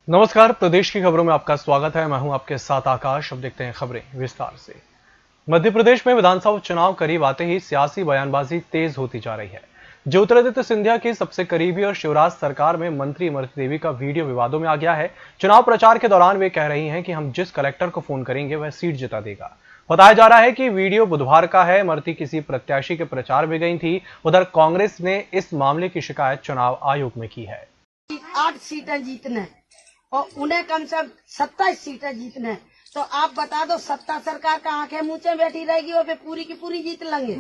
नमस्कार, प्रदेश की खबरों में आपका स्वागत है। मैं हूं आपके साथ आकाश। अब देखते हैं खबरें विस्तार से। मध्य प्रदेश में विधानसभा चुनाव करीब आते ही सियासी बयानबाजी तेज होती जा रही है। ज्योतिरादित्य सिंधिया की सबसे करीबी और शिवराज सरकार में मंत्री इमरती देवी का वीडियो विवादों में आ गया है। चुनाव प्रचार के दौरान वे कह रही हैं कि हम जिस कलेक्टर को फोन करेंगे वह सीट जिता देगा। बताया जा रहा है कि वीडियो बुधवार का है। इमरती किसी प्रत्याशी के प्रचार में गई थी। उधर कांग्रेस ने इस मामले की शिकायत चुनाव आयोग में की है। 8 सीटें जीतने और उन्हें कम से कम 27 सीटें जीतने, तो आप बता दो सत्ता सरकार का आंखें मुंचे बैठी रहेगी और वे पूरी की पूरी जीत लेंगे।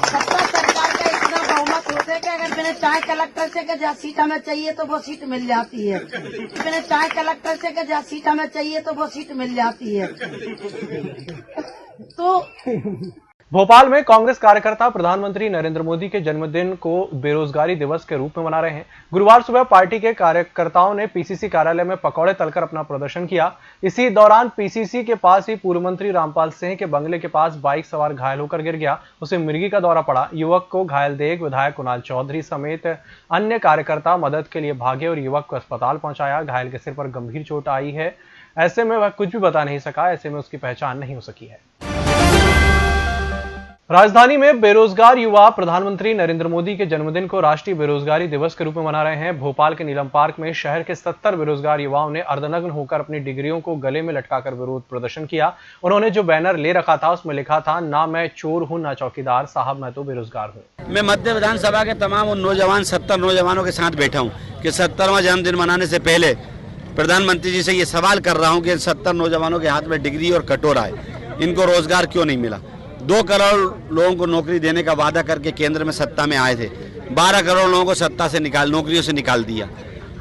सत्ता सरकार का इतना बहुमत होता है कि अगर मैंने चाहे कलेक्टर से जहाँ सीट हमें चाहिए तो वो सीट मिल जाती है। मैंने चाहे कलेक्टर से जहाँ सीट हमें चाहिए तो वो सीट मिल जाती है। तो भोपाल में कांग्रेस कार्यकर्ता प्रधानमंत्री नरेंद्र मोदी के जन्मदिन को बेरोजगारी दिवस के रूप में मना रहे हैं। गुरुवार सुबह पार्टी के कार्यकर्ताओं ने पीसीसी कार्यालय में पकौड़े तलकर अपना प्रदर्शन किया। इसी दौरान पीसीसी के पास ही पूर्व मंत्री रामपाल सिंह के बंगले के पास बाइक सवार घायल होकर गिर गया। उसे मिर्गी का दौरा पड़ा। युवक को घायल देख विधायक कुणाल चौधरी समेत अन्य कार्यकर्ता मदद के लिए भागे और युवक को अस्पताल पहुंचाया। घायल के सिर पर गंभीर चोट आई है। ऐसे में वह कुछ भी बता नहीं सका। ऐसे में उसकी पहचान नहीं हो सकी है। राजधानी में बेरोजगार युवा प्रधानमंत्री नरेंद्र मोदी के जन्मदिन को राष्ट्रीय बेरोजगारी दिवस के रूप में मना रहे हैं। भोपाल के नीलम पार्क में शहर के 70 बेरोजगार युवाओं ने अर्धनग्न होकर अपनी डिग्रियों को गले में लटकाकर विरोध प्रदर्शन किया। उन्होंने जो बैनर ले रखा था उसमें लिखा था, ना मैं चोर हूं ना चौकीदार, साहब मैं तो बेरोजगार हूं। मैं मध्य विधानसभा के तमाम उन नौजवान 70 नौजवानों के साथ बैठा हूं कि 70वां जन्मदिन मनाने से पहले प्रधानमंत्री जी से ये सवाल कर रहा हूं कि 70 नौजवानों के हाथ में डिग्री और कटोरा है, इनको रोजगार क्यों नहीं मिला। 2 करोड़ लोगों को नौकरी देने का वादा करके केंद्र में सत्ता में आए थे। 12 करोड़ लोगों को सत्ता से नौकरियों से निकाल दिया।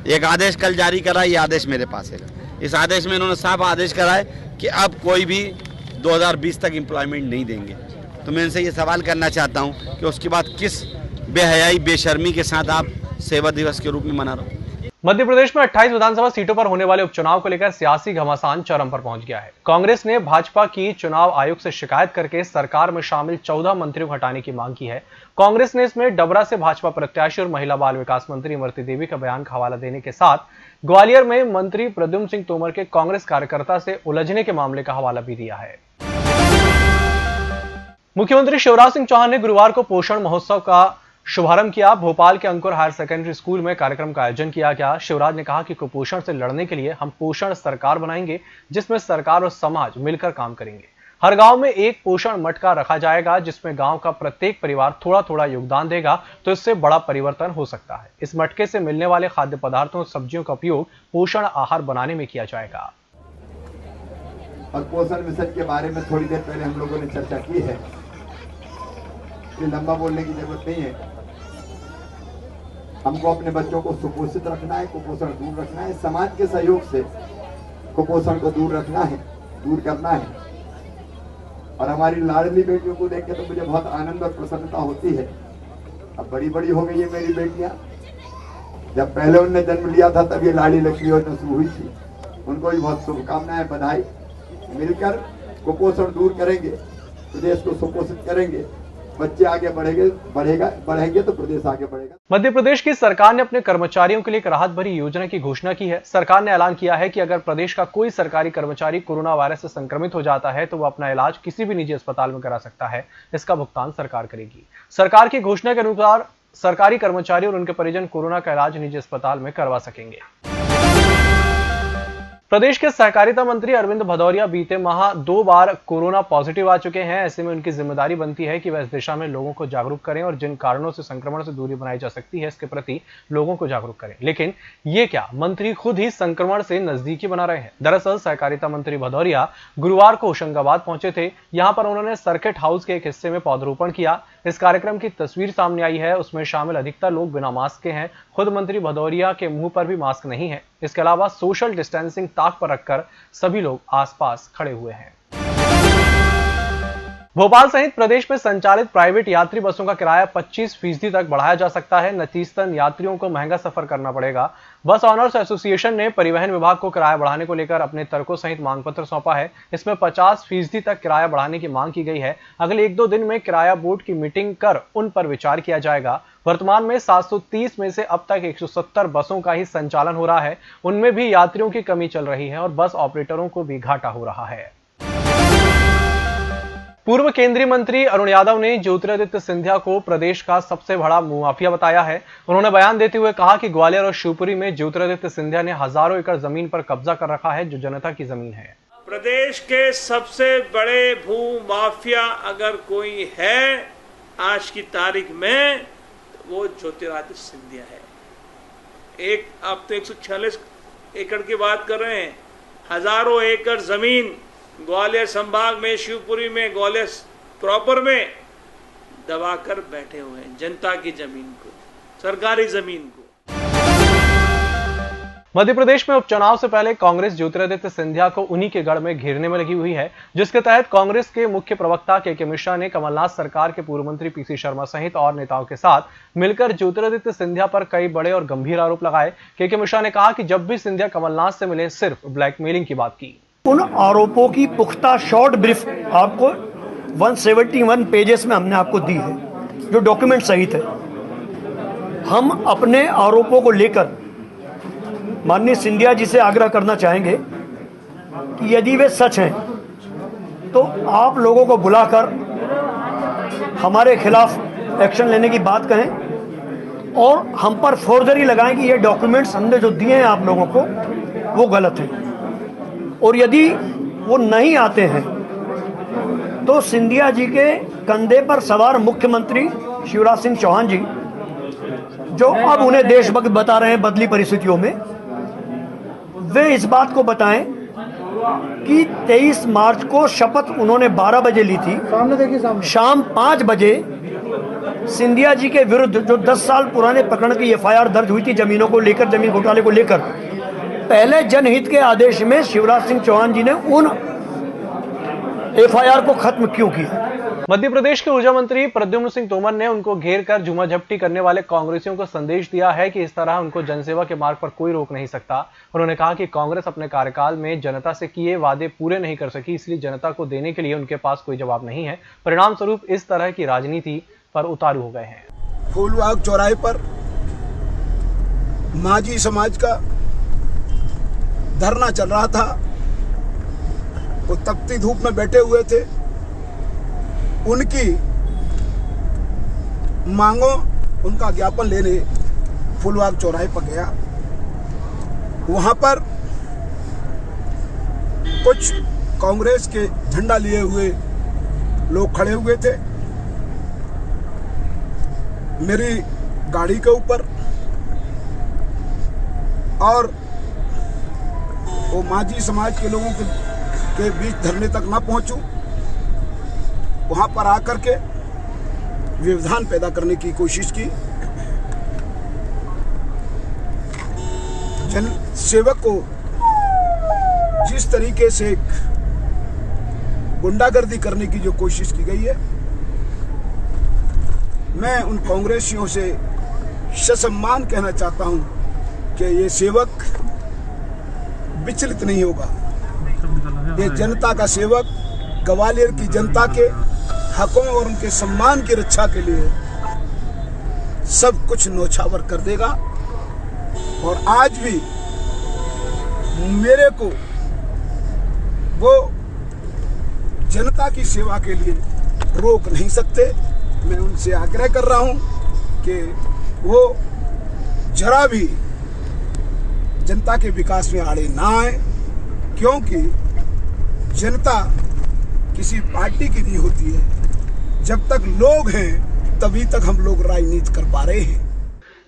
एक आदेश कल जारी करा, ये आदेश मेरे पास है। इस आदेश में इन्होंने साफ आदेश करा है कि अब कोई भी 2020 तक एम्प्लॉयमेंट नहीं देंगे। तो मैं इनसे ये सवाल करना चाहता हूँ कि उसके बाद किस बेहयाई बेशर्मी के साथ आप सेवा दिवस के रूप में मना रहे हो। मध्य प्रदेश में 28 विधानसभा सीटों पर होने वाले उपचुनाव को लेकर सियासी घमासान चरम पर पहुंच गया है। कांग्रेस ने भाजपा की चुनाव आयोग से शिकायत करके सरकार में शामिल 14 मंत्रियों को हटाने की मांग की है। कांग्रेस ने इसमें डबरा से भाजपा प्रत्याशी और महिला बाल विकास मंत्री इमरती देवी का बयान का हवाला देने के साथ ग्वालियर में मंत्री प्रद्युम्न सिंह तोमर के कांग्रेस कार्यकर्ता से उलझने के मामले का हवाला भी दिया है। मुख्यमंत्री शिवराज सिंह चौहान ने गुरुवार को पोषण महोत्सव का शुभारंभ किया। भोपाल के अंकुर हायर सेकेंडरी स्कूल में कार्यक्रम का आयोजन किया गया। शिवराज ने कहा कि कुपोषण से लड़ने के लिए हम पोषण सरकार बनाएंगे, जिसमें सरकार और समाज मिलकर काम करेंगे। हर गांव में एक पोषण मटका रखा जाएगा, जिसमें गांव का प्रत्येक परिवार थोड़ा थोड़ा योगदान देगा तो इससे बड़ा परिवर्तन हो सकता है। इस मटके से मिलने वाले खाद्य पदार्थों और सब्जियों का उपयोग पोषण आहार बनाने में किया जाएगा। और पोषण मिशन के बारे में थोड़ी देर पहले हम लोगों ने चर्चा की है। ये लंबा बोलने की जरूरत नहीं है। हमको अपने बच्चों को सुपोषित रखना है, कुपोषण दूर रखना है। समाज के सहयोग से कुपोषण को दूर रखना है, दूर करना है। और हमारी लाडली बेटियों को देख के तो मुझे बहुत आनंद और प्रसन्नता होती है। अब बड़ी बड़ी हो गई है मेरी बेटियां। जब पहले उनने जन्म लिया था तब ये लाड़ी लक्ष्मी योजना शुरू हुई थी। उनको भी बहुत शुभकामनाएं, बधाई। मिलकर कुपोषण दूर करेंगे, प्रदेश को सुपोषित करेंगे, बच्चे आगे बढ़ेंगे तो प्रदेश आगे बढ़ेगा। मध्य प्रदेश की सरकार ने अपने कर्मचारियों के लिए एक राहत भरी योजना की घोषणा की है। सरकार ने ऐलान किया है कि अगर प्रदेश का कोई सरकारी कर्मचारी कोरोना वायरस से संक्रमित हो जाता है तो वह अपना इलाज किसी भी निजी अस्पताल में करा सकता है। इसका भुगतान सरकार करेगी। सरकार की घोषणा के अनुसार सरकारी कर्मचारी और उनके परिजन कोरोना का इलाज निजी अस्पताल में करवा सकेंगे। प्रदेश के सहकारिता मंत्री अरविंद भदौरिया बीते माह 2 बार कोरोना पॉजिटिव आ चुके हैं। ऐसे में उनकी जिम्मेदारी बनती है कि वह इस दिशा में लोगों को जागरूक करें और जिन कारणों से संक्रमण से दूरी बनाई जा सकती है इसके प्रति लोगों को जागरूक करें। लेकिन ये क्या, मंत्री खुद ही संक्रमण से नजदीकी बना रहे हैं। दरअसल सहकारिता मंत्री भदौरिया गुरुवार को होशंगाबाद पहुंचे थे। यहां पर उन्होंने सर्किट हाउस के एक हिस्से में पौधरोपण किया। इस कार्यक्रम की तस्वीर सामने आई है। उसमें शामिल अधिकतर लोग बिना मास्क के हैं। खुद मंत्री भदौरिया के मुंह पर भी मास्क नहीं है। इसके अलावा सोशल डिस्टेंसिंग ताक पर रखकर सभी लोग आसपास खड़े हुए हैं। भोपाल सहित प्रदेश में संचालित प्राइवेट यात्री बसों का किराया 25% तक बढ़ाया जा सकता है। नतीजतन यात्रियों को महंगा सफर करना पड़ेगा। बस ऑनर्स एसोसिएशन ने परिवहन विभाग को किराया बढ़ाने को लेकर अपने तर्कों सहित मांग पत्र सौंपा है। इसमें 50% तक किराया बढ़ाने की मांग की गई है। अगले 1-2 दिन में किराया बोर्ड की मीटिंग कर उन पर विचार किया जाएगा। वर्तमान में 730 में से अब तक 170 बसों का ही संचालन हो रहा है। उनमें भी यात्रियों की कमी चल रही है और बस ऑपरेटरों को भी घाटा हो रहा है। पूर्व केंद्रीय मंत्री अरुण यादव ने ज्योतिरादित्य सिंधिया को प्रदेश का सबसे बड़ा मुआफिया बताया है। उन्होंने बयान देते हुए कहा कि ग्वालियर और शिवपुरी में ज्योतिरादित्य सिंधिया ने हजारों एकड़ जमीन पर कब्जा कर रखा है, जो जनता की जमीन है। प्रदेश के सबसे बड़े भू माफिया अगर कोई है आज की तारीख में तो वो ज्योतिरादित्य सिंधिया है। आप तो 146 एकड़ की बात कर रहे हैं, हजारों एकड़ जमीन ग्वालियर संभाग में, शिवपुरी में, ग्वालियर प्रॉपर में दबाकर बैठे हुए हैं जनता की जमीन को, सरकारी जमीन को। मध्य प्रदेश में उपचुनाव से पहले कांग्रेस ज्योतिरादित्य सिंधिया को उन्हीं के गढ़ में घेरने में लगी हुई है, जिसके तहत कांग्रेस के मुख्य प्रवक्ता के मिश्रा ने कमलनाथ सरकार के पूर्व मंत्री पीसी शर्मा सहित और नेताओं के साथ मिलकर ज्योतिरादित्य सिंधिया पर कई बड़े और गंभीर आरोप लगाए। के मिश्रा ने कहा कि जब भी सिंधिया कमलनाथ से मिले सिर्फ ब्लैकमेलिंग की बात की। उन आरोपों की पुख्ता शॉर्ट ब्रीफ आपको 171 पेजेस में हमने आपको दी है, जो डॉक्यूमेंट सहित है। हम अपने आरोपों को लेकर माननीय सिंधिया जी से आग्रह करना चाहेंगे कि यदि वे सच हैं तो आप लोगों को बुलाकर हमारे खिलाफ एक्शन लेने की बात कहें और हम पर फोर्जरी लगाएं कि ये डॉक्यूमेंट्स हमने जो दिए हैं आप लोगों को वो गलत हैं। और यदि वो नहीं आते हैं तो सिंधिया जी के कंधे पर सवार मुख्यमंत्री शिवराज सिंह चौहान जी, जो अब उन्हें देशभक्त बता रहे हैं बदली परिस्थितियों में, वे इस बात को बताएं कि 23 मार्च को शपथ उन्होंने 12 बजे ली थी, शाम 5 बजे सिंधिया जी के विरुद्ध जो 10 साल पुराने प्रकरण की एफआईआर दर्ज हुई थी जमीनों को लेकर, जमीन घोटाले को लेकर, पहले जनहित के आदेश में शिवराज सिंह चौहान जी ने उन एफआईआर को खत्म क्यों किया। मध्य प्रदेश के ऊर्जा मंत्री प्रद्युम्न सिंह तोमर ने उनको घेर कर झूमाझपटी करने वाले कांग्रेसियों को संदेश दिया है कि इस तरह उनको जनसेवा के मार्ग पर कोई रोक नहीं सकता। उन्होंने कहा कि कांग्रेस अपने कार्यकाल में जनता से किए वादे पूरे नहीं कर सकी, इसलिए जनता को देने के लिए उनके पास कोई जवाब नहीं है। परिणाम स्वरूप इस तरह की राजनीति पर उतारू हो गए हैं। फूलबाग चौराहे पर माझी समाज का धरना चल रहा था, वो तपती धूप में बैठे हुए थे। उनकी मांगों, उनका ज्ञापन लेने फूलबाग चौराहे पर गया। वहां पर कुछ कांग्रेस के झंडा लिए हुए लोग खड़े हुए थे। मेरी गाड़ी के ऊपर और वो माझी समाज के लोगों के बीच धरने तक ना पहुंचूं, वहां पर आकर के व्यवधान पैदा करने की कोशिश की। जन सेवक को जिस तरीके से गुंडागर्दी करने की जो कोशिश की गई है, मैं उन कांग्रेसियों से ससम्मान कहना चाहता हूं कि ये सेवक विचलित नहीं होगा। ये जनता का सेवक ग्वालियर की जनता के हकों और उनके सम्मान की रक्षा के लिए सब कुछ न्योछावर कर देगा। और आज भी मेरे को वो जनता की सेवा के लिए रोक नहीं सकते। मैं उनसे आग्रह कर रहा हूं कि वो जरा भी जनता के विकास में आड़े ना आए, क्योंकि जनता किसी पार्टी की नहीं होती है। जब तक लोग हैं तभी तक हम लोग राजनीति कर पा रहे हैं।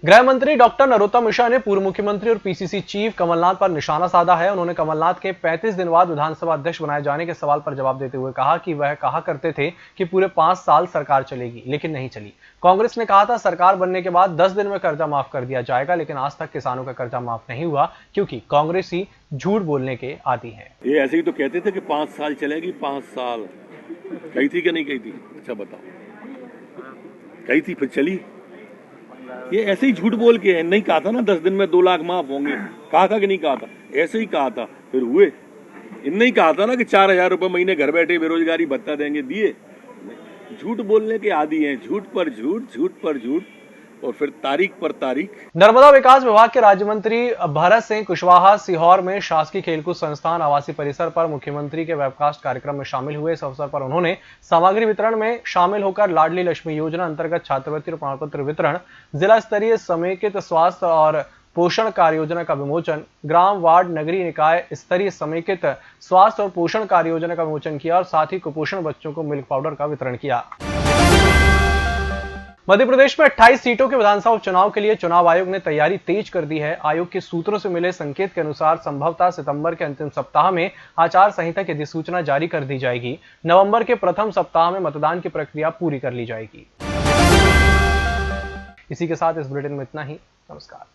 गृह मंत्री डॉक्टर नरोत्तम मिश्रा ने पूर्व मुख्यमंत्री और पीसीसी चीफ कमलनाथ पर निशाना साधा है। उन्होंने कमलनाथ के 35 दिन बाद विधानसभा अध्यक्ष बनाए जाने के सवाल पर जवाब देते हुए कहा कि वह कहा करते थे कि पूरे 5 साल सरकार चलेगी, लेकिन नहीं चली। कांग्रेस ने कहा था सरकार बनने के बाद 10 दिन में कर्जा माफ कर दिया जाएगा, लेकिन आज तक किसानों का कर्जा माफ नहीं हुआ, क्योंकि कांग्रेस ही झूठ बोलने के आदी है। ये ऐसे ही तो कहते थे कि 5 साल चलेगी, 5 साल कही थी कि नहीं कही थी? अच्छा बताओ, कही थी फिर चली? ये ऐसे ही झूठ बोल के नहीं कहा था ना 10 दिन में 2 लाख माफ होंगे, कहा था कि नहीं कहा था? ऐसे ही कहा था, फिर हुए। इनने ही कहा था ना कि 4,000 रुपए महीने घर बैठे बेरोजगारी भत्ता देंगे, दिए। झूठ बोलने के आदी हैं, झूठ पर झूठ, झूठ पर झूठ। और फिर तारीख पर तारीख। नर्मदा विकास विभाग के राज्य मंत्री भरत सिंह कुशवाहा सीहोर में शासकीय खेलकूद संस्थान आवासीय परिसर पर मुख्यमंत्री के वेबकास्ट कार्यक्रम में शामिल हुए। इस अवसर पर उन्होंने सामग्री वितरण में शामिल होकर लाडली लक्ष्मी योजना अंतर्गत छात्रवृत्ति और प्रमाण पत्र वितरण, जिला स्तरीय समेकित स्वास्थ्य और पोषण कार्य योजना का विमोचन, ग्राम वार्ड नगरीय निकाय स्तरीय समेकित स्वास्थ्य और पोषण कार्य योजना का विमोचन किया और साथ ही कुपोषण बच्चों को मिल्क पाउडर का वितरण किया। मध्य प्रदेश में 28 सीटों के विधानसभा उपचुनाव के लिए चुनाव आयोग ने तैयारी तेज कर दी है। आयोग के सूत्रों से मिले संकेत के अनुसार संभवतः सितंबर के अंतिम सप्ताह में आचार संहिता की अधिसूचना जारी कर दी जाएगी। नवंबर के प्रथम सप्ताह में मतदान की प्रक्रिया पूरी कर ली जाएगी। इसी के साथ इस बुलेटिन में इतना ही। नमस्कार।